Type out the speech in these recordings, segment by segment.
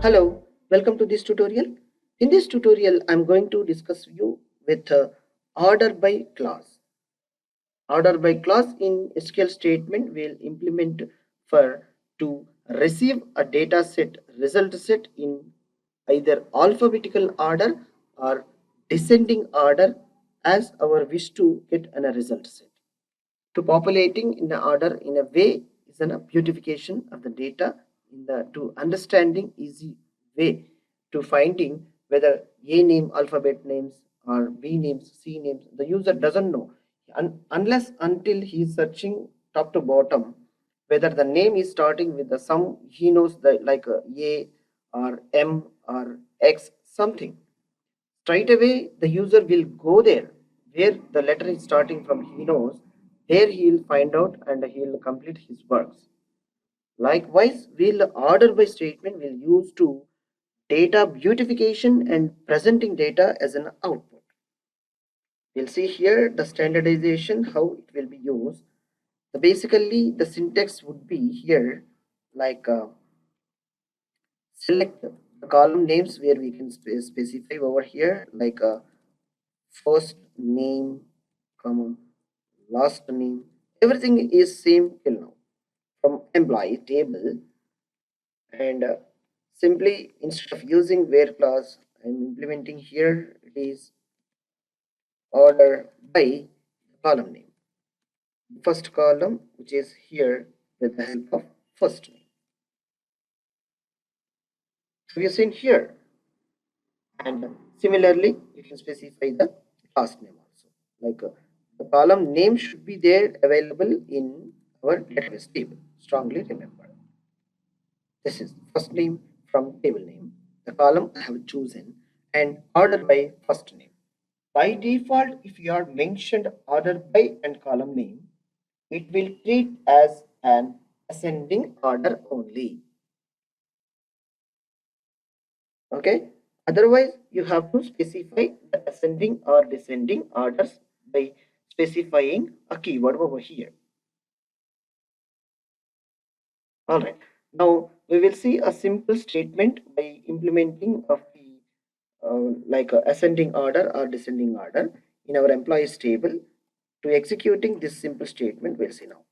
Hello, welcome to this tutorial. In this tutorial, I'm going to discuss you with order by clause. Order by clause in SQL statement will implement for to receive a data set result set in either alphabetical order or descending order as our wish to get a result set. To populating in the order in a way is a beautification of the data in the to understanding easy way to finding whether A name alphabet names or B names C names. The user doesn't know unless until he is searching top to bottom whether the name is starting with the some he knows the like A or M or X something. Straight away the user will go there where the letter is starting from he knows, there he will find out and he will complete his works. Likewise, we'll order by statement will use to data beautification and presenting data as an output. We'll see here the standardization how it will be used. Basically the syntax would be here like select the column names where we can specify over here like first name, comma, last name, everything is same till now from employee table, and simply instead of using where clause I'm implementing here it is order by column name, first column which is here with the help of first name. Have you seen here? And similarly you can specify the last name also like the column name should be there available in our database table. Strongly remember, this is first name from table name, the column I have chosen, and order by first name. By default, if you are mentioned order by and column name, it will treat as an ascending order only. Okay, otherwise you have to specify the ascending or descending orders by specifying a keyword over here. All right, now we will see a simple statement by implementing of the like ascending order or descending order in our employees table. To executing this simple statement, we'll see now.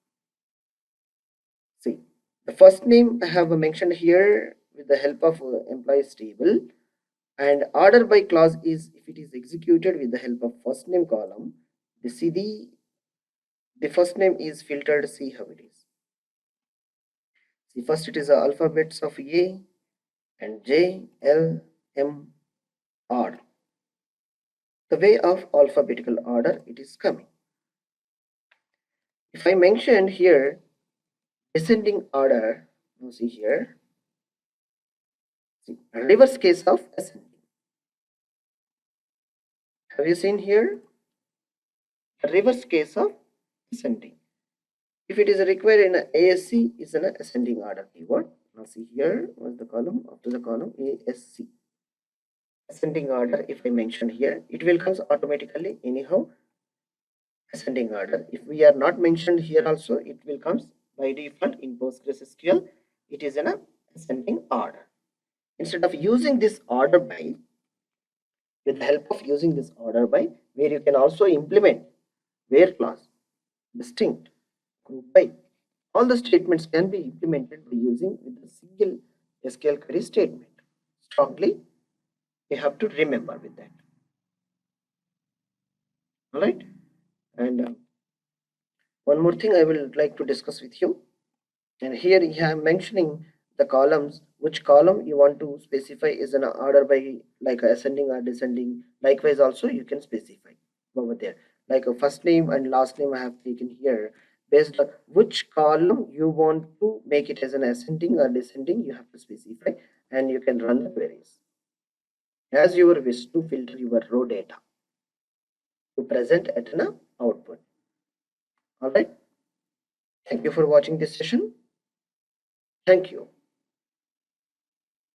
See, the first name I have mentioned here with the help of employees table, and order by clause is if it is executed with the help of first name column. The first name is filtered. See how it is. See, first it is the alphabets of A and J, L, M, R. The way of alphabetical order it is coming. If I mentioned here descending order, you see here, see, reverse case of ascending. Have you seen here? The reverse case of ascending. If it is required in a ASC is an ascending order keyword. Now see here was the column after the column ASC. Ascending order, if I mention here, it will comes automatically anyhow ascending order. If we are not mentioned here also, it will comes by default in PostgreSQL. It is an ascending order. Instead of using this order by, with the help of using this order by, where you can also implement where clause, distinct, group by. All the statements can be implemented by using with a single SQL query statement. Strongly, you have to remember with that. All right, and one more thing I will like to discuss with you. And here I am mentioning the columns, which column you want to specify is an order by like ascending or descending. Likewise also you can specify over there like a first name and last name I have taken here. Based on which column you want to make it as an ascending or descending, you have to specify and you can run the queries as your wish to filter your raw data to present at an output. All right, thank you for watching this session. Thank you.